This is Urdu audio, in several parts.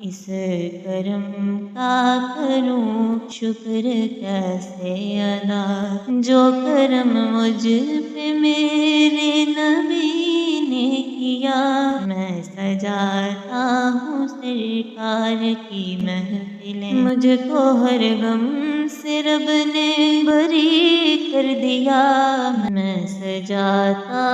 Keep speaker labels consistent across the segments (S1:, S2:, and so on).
S1: اس کرم کا کروں شکر کیسے ادا، جو کرم مجھ پہ میرے نبی نے کیا۔ میں سجاتا ہوں سرکار کی محفلیں، مجھ کو ہر غم سے رب نے بری کر دیا۔ میں سجاتا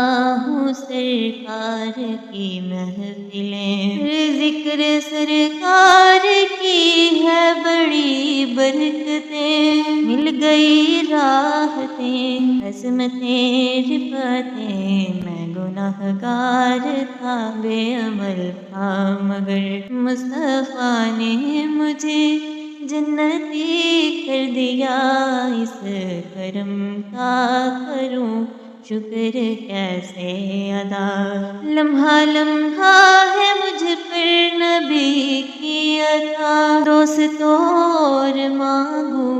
S1: ہوں سرکار کی محفلیں، ذکر سرکار کی ہے بڑی برکتیں، مل گئی راحتیں عظمتیں رفعتیں۔ میں گنہگار تھا بے عمل تھا مگر مصطفیٰ نے مجھے جنتی کر دیا۔ اس کرم کا کروں شکر کیسے ادا، لمحہ لمحہ ہے مجھ پر نبی کی عطا۔ دوست اور مانگوں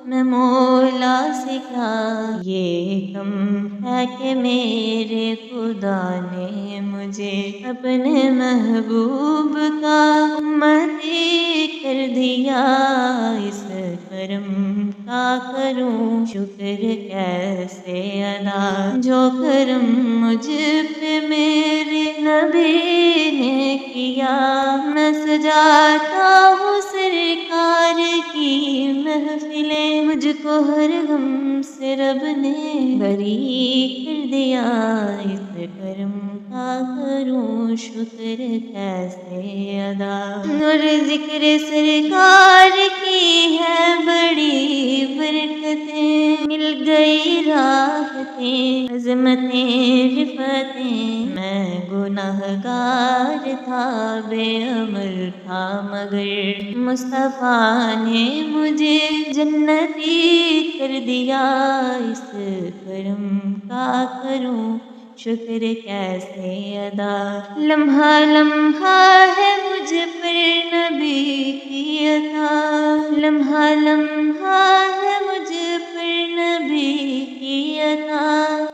S1: میں مولا سے کیا، یہ کم ہے کہ میرے خدا نے مجھے اپنے محبوب کا امتی کر دیا۔ اس کرم کا کروں شکر کیسے ادا، جو کرم مجھ پہ میرے نبی نے کیا۔ میں سجاتا ہوں سرکار کی محفلیں، مجھ کو ہر غم سے رب نے بری کر دیا۔ اس کرم کا کروں شکر کیسے ادا، اور ذکر سرکار کی ہے بڑی برکتیں، مل گئی راحتیں عظمتیں رفعتیں۔ میں گنہگار تھا بے عمل تھا مگر مصطفیٰ نے مجھے جنتی کر دیا۔ اس کرم کا کروں شکر کیسے ادا، لمحہ لمحہ ہے مجھ پر نبی کی عطا، لمحہ لمحہ ہے مجھ پر نبی کی عطا۔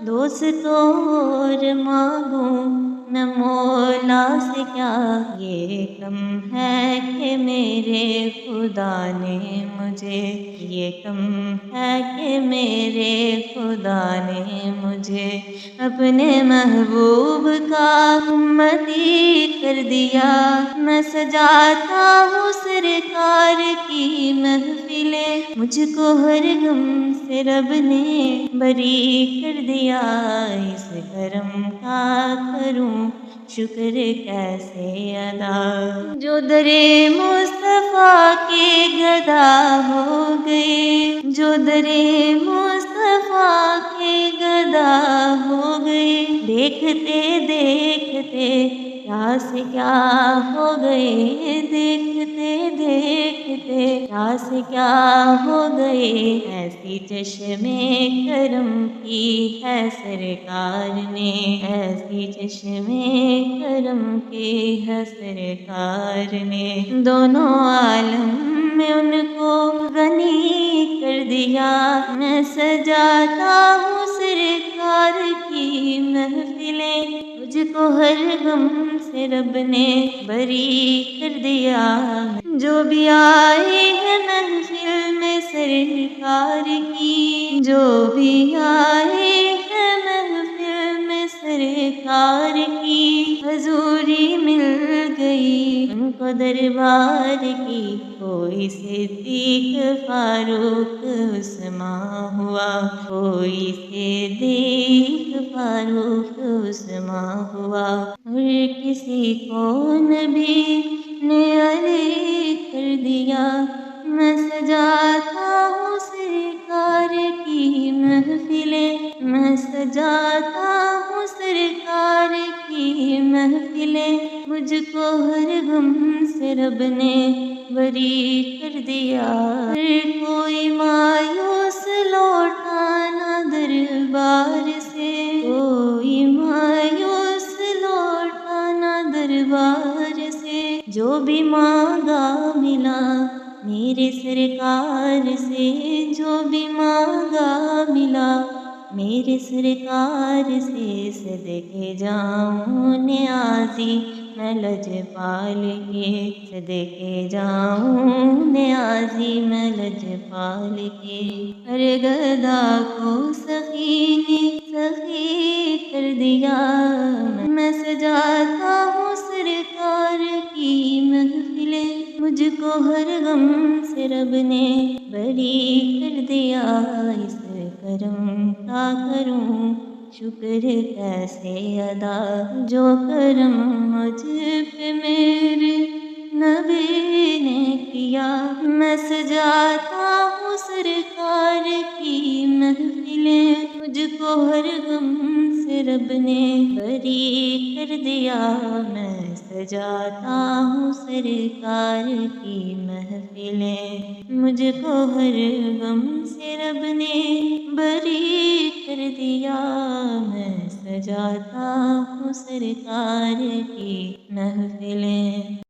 S1: دوست اور مانگوں میں مولا سے کیا، یہ کم ہے کہ میرے خدا نے مجھے، یہ کم ہے کہ میرے خدا نے مجھے اپنے محبوب کا امتی کر دیا۔ میں سجاتا ہوں سرکار کی محفلیں، مجھ کو ہر غم سے رب نے بری کر دیا۔ اس کرم کا کروں شکر کیسے ادا، جو در مصطفیٰ کے گدا ہو گئے، جو در مصطفیٰ کے گدا ہو گئے، دیکھتے دیکھتے کیا سے کیا ہو گئے، دیکھتے دیکھتے کیا سے کیا ہو گئے۔ ایسی چشم کرم کی ہے سرکار نے، ایسی چشم کرم کی ہے سرکار نے، دونوں عالم میں ان کو غنی کر دیا۔ میں سجاتا ہوں سرکار کی محفلیں، مجھ کو ہر غم سے رب نے بری کر دیا۔ جو بھی آئے ہیں محفل میں سرکار کی، جو بھی آئے ہیں محفل میں سرکار کی، حضوری مل گئی ان کو دربار کی۔ کوئی صدیق فاروق عثمان ہوا، کوئی صدیق فاروق عثمان ہوا، اور کسی کو نبی نے علی کر دیا۔ میں سجاتا ہوں سرکار کی محفلیں، میں سجاتا ہوں سرکار کی محفلیں، مجھ کو ہر غم سے رب نے بری کر دیا۔ ہر کوئی مایوس لوٹانا دربار سے، کوئی مایوس لوٹانا دربار سے، جو بھی مانگا ملا میرے سرکار سے، جو بھی مانگا ملا میرے سرکار سے۔ صدقے جاؤں نیازی میں لجپال کے صدقے جاؤں نیازی میں لجپال کے ہر گدا کو سخی نے سخی کر دیا میں سجاتا ہوں سرکار کی محفلیں مجھ کو ہر غم سے رب نے بری کر دیا اس کرم کا کروں شکر کیسے ادا جو کرم مجھ پہ میرے نبی نے کیا میں سجاتا ہوں سرکار کی محفلیں مجھ کو ہر غم سے رب نے بری کر دیا میں سجاتا ہوں سرکار کی محفلیں مجھ کو ہر غم سے رب نے بری کر دیا میں سجاتا ہوں سرکار کی محفلیں